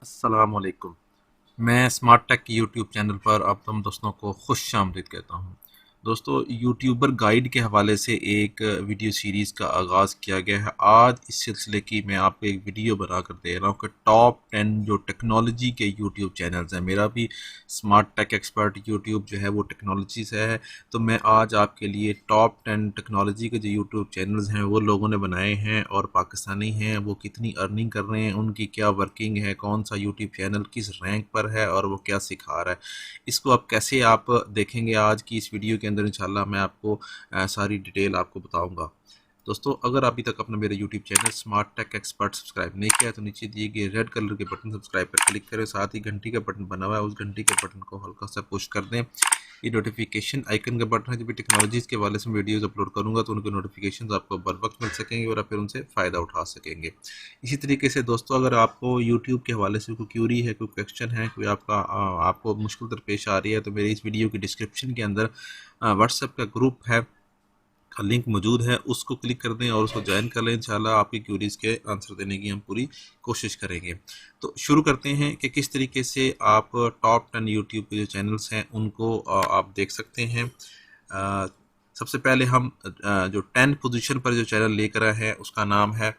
अस्सलाम वालेकुम। मैं स्मार्ट टेक यूट्यूब चैनल पर आप तुम दोस्तों को खुश आमदीद कहता हूँ। दोस्तों, यूट्यूबर गाइड के हवाले से एक वीडियो सीरीज़ का आगाज़ किया गया है। आज इस सिलसिले की मैं आपको एक वीडियो बनाकर दे रहा हूँ कि टॉप 10 जो टेक्नोलॉजी के यूट्यूब चैनल्स हैं। मेरा भी स्मार्ट टेक एक्सपर्ट यूट्यूब जो है वो टेक्नोलॉजी से है, तो मैं आज आपके लिए टॉप 10 टेक्नोलॉजी के जो यूट्यूब चैनल्स हैं वो लोगों ने बनाए हैं और पाकिस्तानी हैं। वो कितनी अर्निंग कर रहे हैं, उनकी क्या वर्किंग है, कौन सा यूट्यूब चैनल किस रैंक पर है और वो क्या सिखा रहा है, इसको आप कैसे आप देखेंगे आज की इस वीडियो के अंदर। इंशाल्लाह मैं आपको सारी डिटेल आपको बताऊंगा। दोस्तों, अगर अभी तक अपना मेरा YouTube channel Smart Tech Expert subscribe नहीं किया है तो नीचे दिए गए रेड कलर के बटन सब्सक्राइब पर क्लिक करें, साथ ही घंटी का बटन बना हुआ है उस घंटी के बटन को हल्का सा पुश कर दें। ये नोटिफिकेशन आइकन का बटन है, जब भी टेक्नोलॉजीज़ के वाले से वीडियोज़ अपलोड करूँगा तो उनके नोटिफिकेशन आपको बर वक्त मिल सकेंगे और आप फिर उनसे फ़ायदा उठा सकेंगे। इसी तरीके से दोस्तों, अगर आपको यूट्यूब के हवाले से कोई क्यूरी है, कोई क्वेश्चन है, कोई आपको मुश्किल दरपेश आ रही है, तो मेरी इस वीडियो की डिस्क्रिप्शन के अंदर व्हाट्सएप का ग्रुप है का लिंक मौजूद है, उसको क्लिक कर दें और उसको ज्वाइन कर लें। इंशाल्लाह आपकी क्यूरीज़ के आंसर देने की हम पूरी कोशिश करेंगे। तो शुरू करते हैं कि किस तरीके से आप टॉप 10 यूट्यूब के जो चैनल्स हैं उनको आप देख सकते हैं। अ, सबसे पहले हम जो 10 पोजीशन पर जो चैनल लेकर आए हैं उसका नाम है।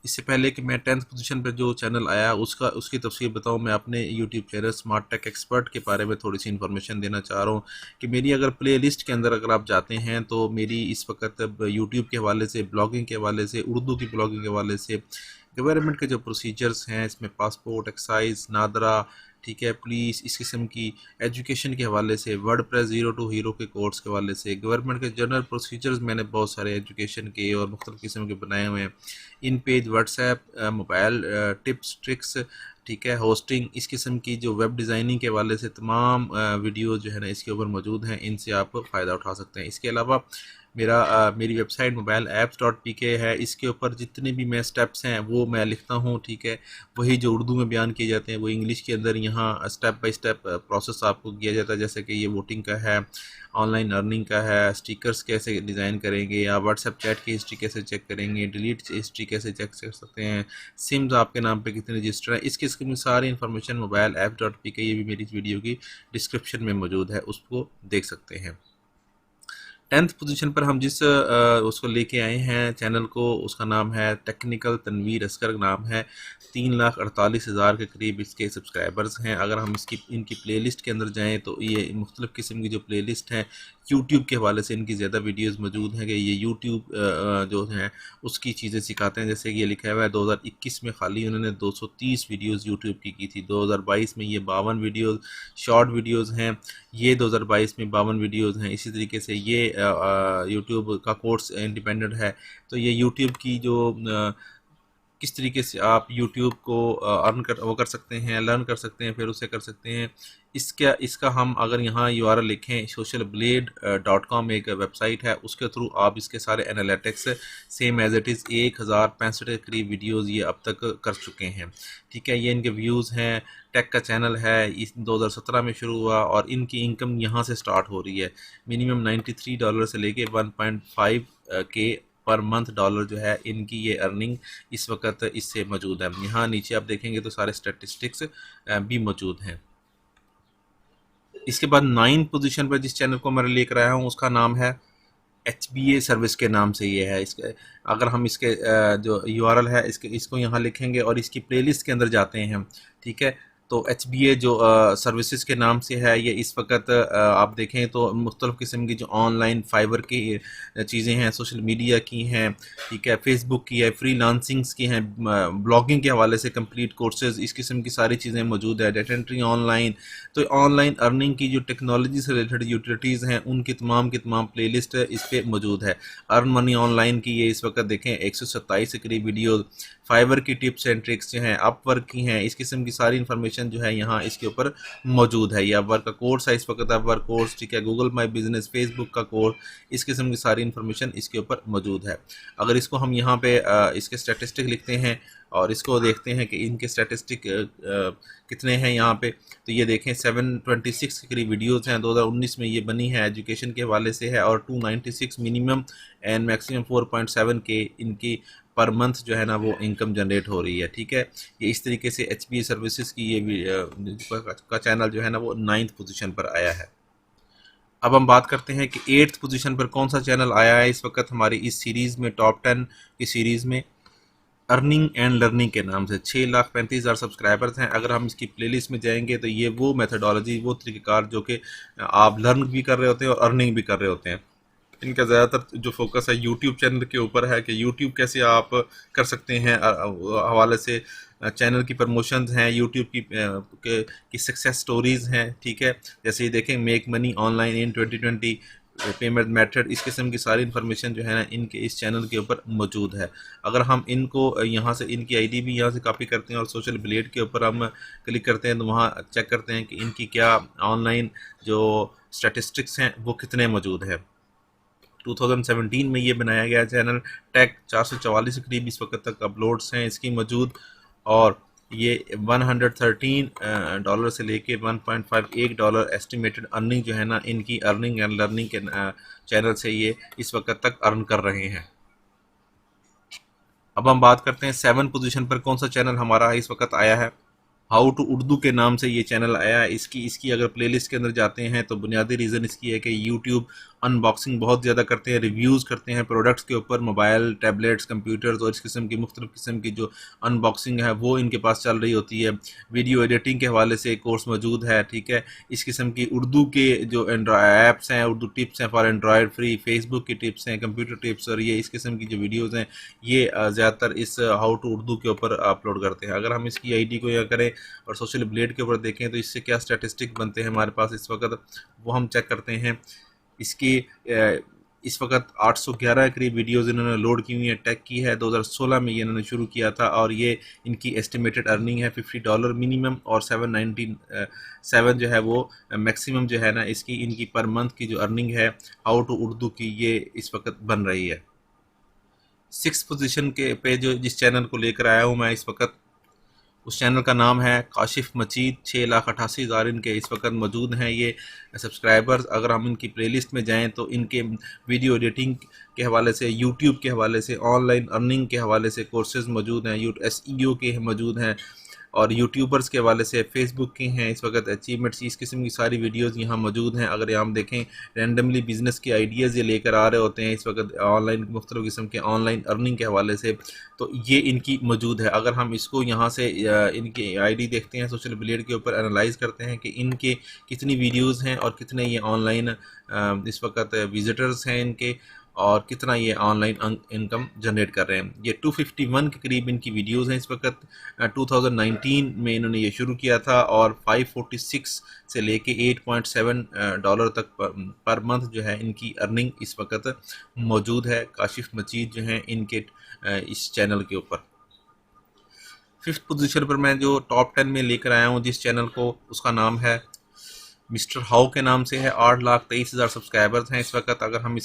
इससे पहले कि मैं 10th पोजीशन पर जो चैनल आया उसकी तफसीर बताऊं, मैं अपने YouTube channel Smart Tech Expert के बारे में थोड़ी सी इन्फॉर्मेशन देना चाह रहा हूं कि मेरी अगर प्लेलिस्ट के अंदर अगर आप जाते हैं तो मेरी इस वक्त यूट्यूब के हवाले से, ब्लॉगिंग के हवाले से, उर्दू की ब्लॉगिंग के हवाले से, गवर्नमेंट के जो प्रोसीजर्स हैं इसमें पासपोर्ट, एक्साइज, नादरा, ठीक है, पुलिस, इस किस्म की, एजुकेशन के हवाले से, वर्डप्रेस ज़ीरो टू हीरो के कोर्स के हवाले से, गवर्नमेंट के जनरल प्रोसीजर्स मैंने बहुत सारे एजुकेशन के और मुख्तलिफ़ किस्म के बनाए हुए हैं। इन page WhatsApp, mobile tips tricks, ठीक है, होस्टिंग, इस किस्म की जो वेब डिज़ाइनिंग के हवाले से तमाम वीडियो जो है ना इसके ऊपर मौजूद हैं, इनसे आप फ़ायदा उठा सकते हैं। इसके अलावा मेरी website mobile apps dot P के है, इसके ऊपर जितने भी मैं स्टेप्स हैं वो मैं लिखता हूँ, ठीक है। वही जो उर्दू में बयान किए जाते हैं वो इंग्लिश के अंदर यहाँ स्टेप बाय स्टेप प्रोसेस आपको किया जाता है। जैसे कि ये वोटिंग का है, ऑनलाइन अर्निंग का है, स्टिकर्स कैसे डिज़ाइन करेंगे, या व्हाट्सएप चैट की हिस्ट्री कैसे चेक करेंगे, डिलीट हिस्ट्री कैसे चेक कर सकते हैं, सिम्स आपके नाम पे कितने रजिस्टर हैं, इस किस्म की सारी information mobile app dot P के, ये भी मेरी इस वीडियो की डिस्क्रिप्शन में मौजूद है, उसको देख सकते हैं। 10th पोजीशन पर हम जिस उसको लेके आए हैं चैनल को, उसका नाम है टेक्निकल तनवीर असगर नाम है। 3,48,000 के करीब इसके सब्सक्राइबर्स हैं। अगर हम इनकी प्लेलिस्ट के अंदर जाएं तो ये मुख्तलिफ़ किस्म की जो प्लेलिस्ट है यूट्यूब के हवाले से इनकी ज़्यादा वीडियोस मौजूद हैं कि ये यूट्यूब जो है उसकी चीज़ें सिखाते हैं। जैसे कि ये लिखा हुआ है 2021 में खाली उन्होंने 230 वीडियोस यूट्यूब की थी। 2022 में ये 52 वीडियोस शॉर्ट वीडियोस हैं, ये 2022 में 52 वीडियोस हैं। इसी तरीके से ये यूट्यूब का कोर्स इंडिपेंडेंट है। तो ये यूट्यूब की जो किस तरीके से आप यूट्यूब को अर्न कर सकते हैं, लर्न कर सकते हैं, फिर उसे कर सकते हैं। इसका हम अगर यहाँ यूआरएल लिखें, socialblade.com एक वेबसाइट है, उसके थ्रू आप इसके सारे analytics same as it is 1065 के करीब वीडियोस ये अब तक कर चुके हैं, ठीक है। ये इनके व्यूज़ हैं। टेक का चैनल है, इस 2017 में शुरू हुआ और इनकी इनकम यहाँ से स्टार्ट हो रही है। मिनिमम $93 से लेके 1.5 के पर मंथ डॉलर जो है इनकी ये अर्निंग इस वक्त इससे मौजूद है। यहाँ नीचे आप देखेंगे तो सारे स्टैटिस्टिक्स भी मौजूद हैं। इसके बाद 9th पोजीशन पर जिस चैनल को मैं लेकर आया हूँ उसका नाम है HBA सर्विस के नाम से ये है। इसके अगर हम इसके जो यूआरएल है इसको यहाँ लिखेंगे और इसकी प्लेलिस्ट के अंदर जाते हैं हम, ठीक है। तो HBA जो सर्विसेज के नाम से है, ये इस वक्त आप देखें तो मुख्तलिफ़ किस्म की जो ऑनलाइन फाइबर की चीज़ें हैं, सोशल मीडिया की हैं, ठीक है, फेसबुक की है, फ्रीलांसिंग्स की हैं, ब्लॉगिंग के हवाले से कंप्लीट कोर्सेज, इस किस्म की सारी चीज़ें मौजूद है। डेटा एंट्री ऑनलाइन, तो ऑनलाइन अर्निंग की जो टेक्नोलॉजी से रिलेटेड यूटिलिटीज़ हैं उनकी तमाम की तमाम प्लेलिस्ट इस पर मौजूद है। अर्न मनी ऑनलाइन की ये इस वक्त देखें 127 के करीब वीडियो, फाइबर की टिप्स एंड ट्रिक्स जो हैं, अपवर्क की हैं, इस किस्म की सारी इन्फॉर्मेशन जो है यहाँ इसके ऊपर मौजूद है। या अपवर्क का कोर्स है इस वक्त, अपवर्क कोर्स, ठीक है, गूगल माई बिजनेस, फेसबुक का कोर्स, इस किस्म की सारी इन्फॉर्मेशन इसके ऊपर मौजूद है। अगर इसको हम यहाँ पे इसके स्टैटिस्टिक लिखते हैं और इसको देखते हैं कि इनके स्टैटिस्टिक कितने हैं यहाँ पे, तो ये देखें 726 के करीब वीडियोज़ हैं। 2019 में ये बनी है, एजुकेशन के हवाले से है, और 296 मिनिमम एंड मैक्सिमम 4.7 के इनकी पर मंथ जो है ना वो इनकम जनरेट हो रही है। ठीक है, ये इस तरीके से HBA सर्विसेज की का चैनल जो है ना वो 9th पोजीशन पर आया है। अब हम बात करते हैं कि 8th पोजीशन पर कौन सा चैनल आया है इस वक्त हमारी इस सीरीज़ में, टॉप 10 की सीरीज़ में। अर्निंग एंड लर्निंग के नाम से 6,35,000 सब्सक्राइबर्स हैं। अगर हम इसकी प्लेलिस्ट में जाएंगे तो ये वो मेथडोलॉजी, वो तरीक़ेकार जो कि आप लर्न भी कर रहे होते हैं और अर्निंग भी कर रहे होते हैं। इनका ज़्यादातर जो फोकस है यूट्यूब चैनल के ऊपर है कि यूट्यूब कैसे आप कर सकते हैं, हवाले से चैनल की प्रमोशंस हैं, यूट्यूब की सक्सेस स्टोरीज़ हैं। ठीक है, जैसे ये देखें, make money online in 2020, payment method, इस किस्म की सारी इन्फॉर्मेशन जो है ना इनके इस चैनल के ऊपर मौजूद है। अगर हम इनको यहाँ से, इनकी आईडी भी यहाँ से कॉपी करते हैं और सोशल ब्लेड के ऊपर हम क्लिक करते हैं तो वहाँ चेक करते हैं कि इनकी क्या ऑनलाइन जो स्टैटिस्टिक्स हैं वो कितने मौजूद है। 2017 में ये बनाया गया चैनल। टैग 444 के करीब इस वक्त तक अपलोड्स हैं इसकी मौजूद, और ये $113 से लेके $1.51 एस्टिमेटेड अर्निंग जो है ना इनकी अर्निंग एंड लर्निंग के चैनल से ये इस वक्त तक अर्न कर रहे हैं। अब हम बात करते हैं 7 पोजीशन पर कौन सा चैनल हमारा इस वक्त आया है। हाउ टू उर्दू के नाम से ये चैनल आया है। इसकी अगर प्लेलिस्ट के अंदर जाते हैं तो बुनियादी रीज़न इसकी है कि यूट्यूब अनबॉक्सिंग बहुत ज़्यादा करते हैं, रिव्यूज़ करते हैं प्रोडक्ट्स के ऊपर, मोबाइल, टैबलेट्स, कंप्यूटर्स और इस किस्म की मुख्तलिफ़ किस्म की जो अनबॉक्सिंग है वो इनके पास चल रही होती है। वीडियो एडिटिंग के हवाले से कोर्स मौजूद है। ठीक है, इस किस्म की उर्दू के जो ऐप्स हैं, उर्दू टिप्स हैं फॉर एंड्रॉयड फ्री, फेसबुक की टिप्स हैं, कंप्यूटर टिप्स, और ये इस किस्म की जो वीडियोज़ हैं ये ज़्यादातर इस हाउ टू उर्दू के ऊपर अपलोड करते हैं। अगर हम इसकी ID को यहाँ करें और सोशल ब्लेड के ऊपर देखें तो इससे क्या स्टैटिस्टिक बनते हैं हमारे पास इस वक्त, वो हम चेक करते हैं। इसकी इस वक्त 811 के करीब वीडियोज़ इन्होंने लोड की हुई है, टैग की है। 2016 में ये इन्होंने शुरू किया था और ये इनकी एस्टिमेटेड अर्निंग है $50 मिनिमम और 797 जो है वो मैक्सिमम जो है ना इसकी, इनकी पर मंथ की जो अर्निंग है हाउ टू उर्दू की, ये इस वक्त बन रही है। 6 पोजीशन के पे जो जिस चैनल को लेकर आया हूँ मैं इस वक्त, उस चैनल का नाम है काशिफ मजीद। 6,88,000 इनके इस वक्त मौजूद हैं ये सब्सक्राइबर्स। अगर हम इनकी प्लेलिस्ट में जाएं तो इनके वीडियो एडिटिंग के हवाले से, यूट्यूब के हवाले से, ऑनलाइन अर्निंग के हवाले से कोर्सेज मौजूद हैं, SEO के मौजूद हैं, और यूट्यूबर्स के हवाले से फेसबुक के हैं इस वक्त अचीवमेंट्स, इस किस्म की सारी वीडियोस यहाँ मौजूद हैं। अगर हम देखें, रैंडमली बिज़नेस के आइडियाज़ ये लेकर आ रहे होते हैं इस वक्त ऑनलाइन, मुख्तलिफ़ किस्म के ऑनलाइन अर्निंग के हवाले से, तो ये इनकी मौजूद है। अगर हम इसको यहाँ से इनकी ID देखते हैं, सोशल ब्लेड के ऊपर एनालाइज करते हैं कि इनके कितनी वीडियोज़ हैं और कितने ये ऑनलाइन इस वक्त विज़िटर्स हैं इनके, और कितना ये ऑनलाइन इनकम जनरेट कर रहे हैं। ये 251 के करीब इनकी वीडियोस हैं इस वक्त। 2019 में इन्होंने ये शुरू किया था और 546 से लेके $8.7 तक पर मंथ जो है इनकी अर्निंग इस वक्त मौजूद है। काशिफ मजीद जो हैं इनके इस चैनल के ऊपर। 5th पोजीशन पर मैं जो टॉप 10 में लेकर आया हूँ जिस चैनल को, उसका नाम है मिस्टर हाउ के नाम से है। 8,23,000 सब्सक्राइबर्स हैं इस वक्त। अगर हम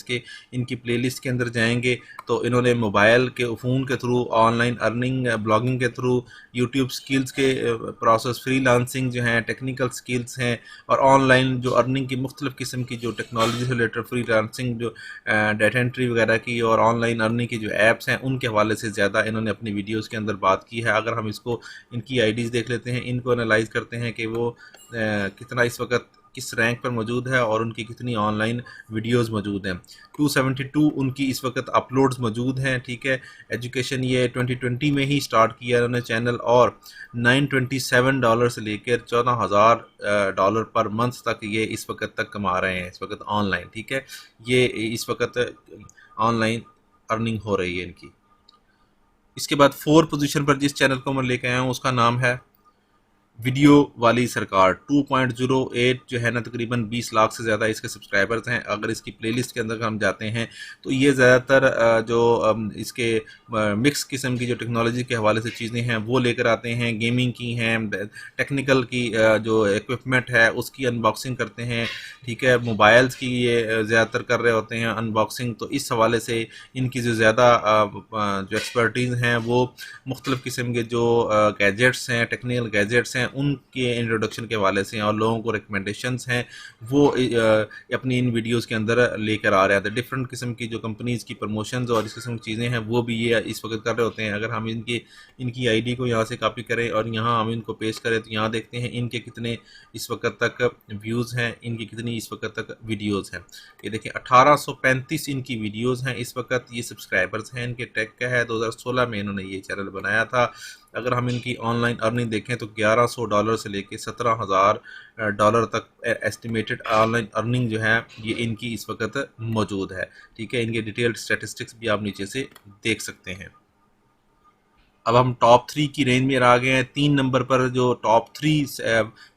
इनकी प्लेलिस्ट के अंदर जाएंगे तो इन्होंने मोबाइल के फ़ोन के थ्रू ऑनलाइन अर्निंग, ब्लॉगिंग के थ्रू, यूट्यूब स्किल्स के प्रोसेस, फ्रीलांसिंग जो हैं, टेक्निकल स्किल्स हैं, और ऑनलाइन जो अर्निंग की मुख्तलिफ़ किस्म की जो टेक्नोलॉजी से रिलेटेड फ्रीलांसिंग, जो डाटा एंट्री वगैरह की और ऑनलाइन अर्निंग की जो ऐप्स हैं उनके हवाले से ज़्यादा इन्होंने अपनी वीडियोज़ के अंदर बात की है। अगर हम इसको, इनकी IDs देख लेते हैं, इनको एनालाइज करते हैं कि वो कितना इस वक्त किस रैंक पर मौजूद है और उनकी कितनी ऑनलाइन वीडियोस मौजूद हैं। 272 उनकी इस वक्त अपलोड्स मौजूद हैं। ठीक है, एजुकेशन ये 2020 में ही स्टार्ट किया इन्होंने चैनल, और $927 से लेकर $14,000 पर मंथ तक ये इस वक्त तक कमा रहे हैं इस वक्त ऑनलाइन। ठीक है, ये इस वक्त ऑनलाइन अर्निंग हो रही है इनकी। इसके बाद 4 पोजीशन पर जिस चैनल को मैं लेकर आया हूँ उसका नाम है वीडियो वाली सरकार। 2.08 जो है ना तकरीबन 20 लाख से ज़्यादा इसके सब्सक्राइबर्स हैं। अगर इसकी प्लेलिस्ट के अंदर हम जाते हैं तो ये ज़्यादातर जो इसके मिक्स किस्म की जो टेक्नोलॉजी के हवाले से चीज़ें हैं वो लेकर आते हैं, गेमिंग की हैं, टेक्निकल की जो इक्विपमेंट है उसकी अनबॉक्सिंग करते हैं। ठीक है, मोबाइल्स की ये ज़्यादातर कर रहे होते हैं अनबॉक्सिंग। तो इस हवाले से इनकी जो ज़्यादा जो एक्सपर्टीज़ हैं वो मुख्तलिफ़ किस्म के जो गैजेट्स हैं, टेक्निकल गैजेट्स हैं उनके इंट्रोडक्शन के हवाले से और लोगों को रिकमेंडेशंस हैं वो अपनी इन वीडियोस के अंदर लेकर आ रहे थे। डिफरेंट किस्म की जो कंपनीज़ की प्रमोशंस और इस किस्म की चीज़ें हैं वो भी ये इस वक्त कर रहे होते हैं। अगर हम इनकी आईडी को यहाँ से कॉपी करें और यहाँ हम इनको पेस्ट करें तो यहाँ देखते हैं इनके कितने इस वक्त तक व्यूज़ हैं, इनकी कितनी इस वक्त तक वीडियोज़ हैं। ये देखें 1835 इनकी वीडियोज़ हैं इस वक्त। ये सब्सक्राइबर्स हैं इनके। टेक का है, 2016 में इन्होंने ये चैनल बनाया था। अगर हम इनकी ऑनलाइन अर्निंग देखें तो $1100 से लेके $17,000 तक एस्टिमेटेड ऑनलाइन अर्निंग जो है ये इनकी इस वक्त मौजूद है। ठीक है, इनके डिटेल्ड स्टैटिस्टिक्स भी आप नीचे से देख सकते हैं। अब हम टॉप 3 की रेंज में आ गए हैं। 3 नंबर पर जो टॉप 3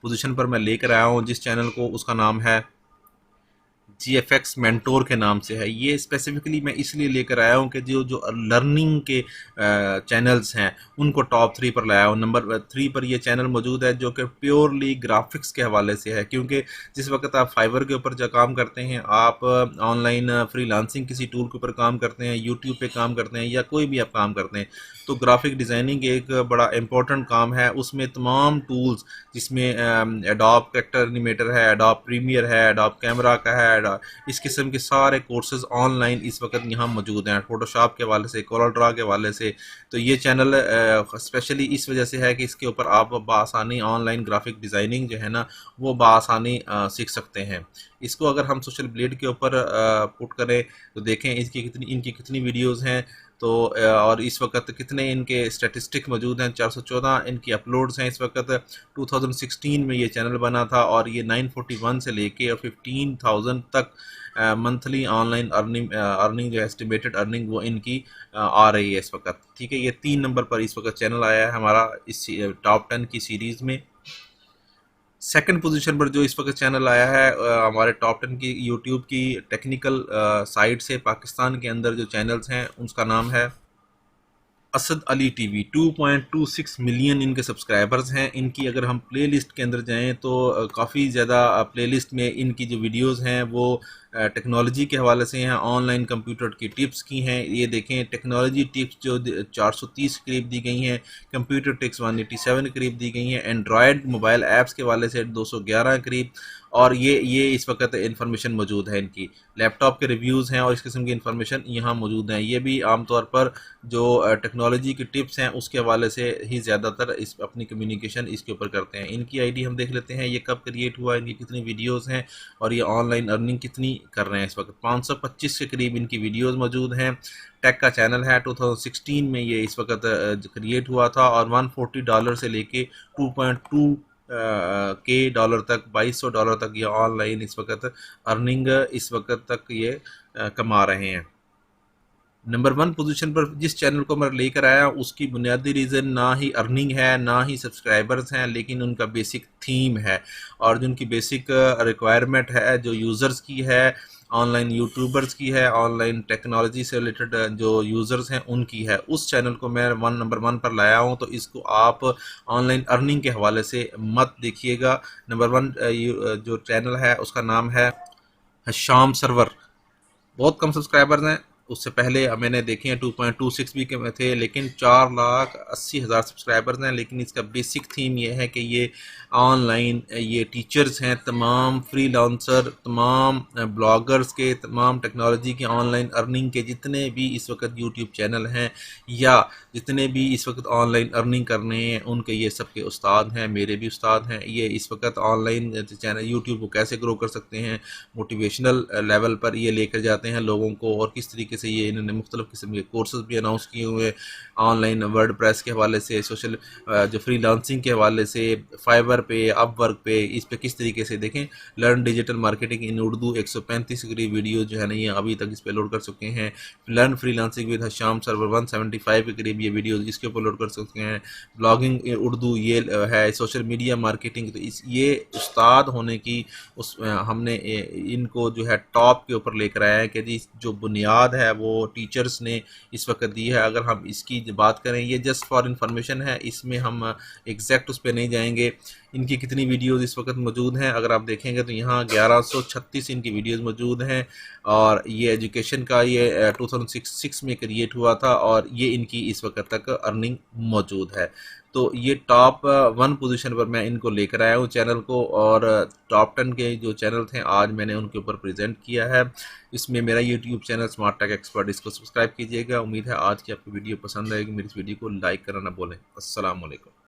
पोजीशन पर मैं लेकर आया हूँ जिस चैनल को, उसका नाम है GFX मेंटोर के नाम से है। ये स्पेसिफिकली मैं इसलिए लेकर आया हूँ कि जो जो लर्निंग के चैनल्स हैं उनको टॉप 3 पर लाया हूँ। नंबर 3 पर ये चैनल मौजूद है जो कि प्योरली ग्राफिक्स के हवाले से है, क्योंकि जिस वक्त आप फाइवर के ऊपर जो काम करते हैं, आप ऑनलाइन फ्रीलांसिंग किसी टूल के ऊपर काम करते हैं, यूट्यूब पे काम करते हैं या कोई भी आप काम करते हैं, तो ग्राफिक डिज़ाइनिंग एक बड़ा इंपॉर्टेंट काम है। उसमें तमाम टूल्स जिसमें एडोब कैरेक्टर एनिमेटर है, एडोब प्रीमियर है, एडोब कैमरा का है, इस किस्म के सारे कोर्सेज ऑनलाइन इस वक्त यहाँ मौजूद हैं। फोटोशॉप के हवाले से, कोरल ड्रा के हवाले से। तो ये चैनल स्पेशली इस वजह से है कि इसके ऊपर आप बआसानी ऑनलाइन ग्राफिक डिज़ाइनिंग जो है ना वो बआसानी सीख सकते हैं। इसको अगर हम सोशल ब्लेड के ऊपर पुट करें तो देखें इनकी कितनी वीडियोज़ हैं। तो और इस वक्त कितने इनके स्टैटिस्टिक मौजूद हैं। 414 इनकी अपलोड्स हैं इस वक्त। 2016 में ये चैनल बना था और ये 941 से लेके और 15,000 तक मंथली ऑनलाइन अर्निंग जो एस्टिमेटेड अर्निंग वो इनकी आ रही है इस वक्त। ठीक है, ये 3 नंबर पर इस वक्त चैनल आया है हमारा इस टॉप 10 की सीरीज़ में। सेकंड पोजीशन पर जो इस वक्त चैनल आया है हमारे टॉप 10 की यूट्यूब की टेक्निकल साइट से पाकिस्तान के अंदर जो चैनल्स हैं उसका नाम है असद अली टीवी। 2.26 मिलियन इनके सब्सक्राइबर्स हैं। इनकी अगर हम प्लेलिस्ट के अंदर जाएं तो काफ़ी ज़्यादा प्लेलिस्ट में इनकी जो वीडियोस हैं वो टेक्नोलॉजी के हवाले से हैं, ऑनलाइन कंप्यूटर की टिप्स की हैं। ये देखें टेक्नोलॉजी टिप्स जो 430 करीब दी गई हैं, कंप्यूटर टिप्स 187 करीब दी गई हैं, एंड्रॉयड मोबाइल ऐप्स के हवाले से 211 करीब। और ये इस वक्त इंफॉर्मेशन मौजूद है इनकी। लैपटॉप के रिव्यूज़ हैं और इस किस्म की इंफॉर्मेशन यहाँ मौजूद हैं। ये भी आमतौर पर जो टेक्नोलॉजी की टिप्स हैं उसके हवाले से ही ज़्यादातर इस अपनी कम्युनिकेशन इसके ऊपर करते हैं। इनकी आईडी हम देख लेते हैं, ये कब क्रिएट हुआ, इनकी कितनी वीडियोज़ हैं और ये ऑनलाइन अर्निंग कितनी कर रहे हैं इस वक्त। 525 के करीब इनकी वीडियोज़ मौजूद हैं। टेक का चैनल है, 2016 में ये इस वक्त क्रिएट हुआ था और $140 से लेके 2.2 के डॉलर तक, $2200 तक ये ऑनलाइन इस वक्त अर्निंग इस वक्त तक ये कमा रहे हैं। नंबर 1 पोजीशन पर जिस चैनल को मैं लेकर आया उसकी बुनियादी रीज़न ना ही अर्निंग है ना ही सब्सक्राइबर्स हैं, लेकिन उनका बेसिक थीम है और जो उनकी बेसिक रिक्वायरमेंट है जो यूज़र्स की है, ऑनलाइन यूट्यूबर्स की है, ऑनलाइन टेक्नोलॉजी से रिलेटेड जो यूज़र्स हैं उनकी है। उस चैनल को मैं नंबर 1 पर लाया हूँ। तो इसको आप ऑनलाइन अर्निंग के हवाले से मत देखिएगा। नंबर 1 जो चैनल है उसका नाम है हशाम सरवर। बहुत कम सब्सक्राइबर्स हैं। उससे पहले मैंने देखे हैं 2.26 भी के थे, लेकिन 4,80,000 सब्सक्राइबर्स हैं। लेकिन इसका बेसिक थीम ये है कि ये ऑनलाइन ये टीचर्स हैं, तमाम फ्रीलांसर, तमाम ब्लॉगर्स के, तमाम टेक्नोलॉजी के ऑनलाइन अर्निंग के जितने भी इस वक्त यूट्यूब चैनल हैं या जितने भी इस वक्त ऑनलाइन अर्निंग कर रहे हैं उनके ये सब के उस्ताद हैं, मेरे भी उस्ताद हैं। ये इस वक्त ऑनलाइन चैनल यूट्यूब को कैसे ग्रो कर सकते हैं, मोटिवेशनल लेवल पर ये लेकर जाते हैं लोगों को और किस तरीके से ये इन्होंने मुख्तलिफ किस्म के कोर्सेज भी अनाउंस किए हुए ऑनलाइन वर्डप्रेस के हवाले से, सोशल जो फ्रीलांसिंग के हवाले से, फाइवर पे, अपवर्क पे, इस पे किस तरीके से देखें। Learn digital marketing in Urdu 135 की वीडियो जो है ना ये अभी तक इस पे लोड कर चुके हैं। Learn freelancing with Hasham Sarwar 175 के करीब ये वीडियो इसके ऊपर लोड कर सकते हैं। ब्लॉगिंग उर्दू ये है, सोशल मीडिया मार्केटिंग। तो ये उस्ताद होने की हमने इनको जो है टॉप के ऊपर लेकर आया है कि जी जो बुनियाद है वो टीचर्स ने इस वक्त दी है। अगर हम इसकी बात करें, ये जस्ट फॉर इंफॉर्मेशन है, इसमें हम एग्जैक्ट उस पर नहीं जाएंगे। इनकी कितनी वीडियोज़ इस वक्त मौजूद हैं अगर आप देखेंगे तो यहाँ 1136 इनकी वीडियोज़ मौजूद हैं। और ये एजुकेशन का ये 2006 में क्रिएट हुआ था और ये इनकी इस वक्त वक्त तक अर्निंग मौजूद है। तो ये टॉप 1 पोजीशन पर मैं इनको लेकर आया हूँ चैनल को, और टॉप 10 के जो चैनल थे आज मैंने उनके ऊपर प्रेजेंट किया है। इसमें मेरा YouTube channel Smart Tech Expert, इसको सब्सक्राइब कीजिएगा। उम्मीद है आज की आपको वीडियो पसंद आएगी। मेरी इस वीडियो को लाइक करना ना भूलें। अस्सलाम वालेकुम।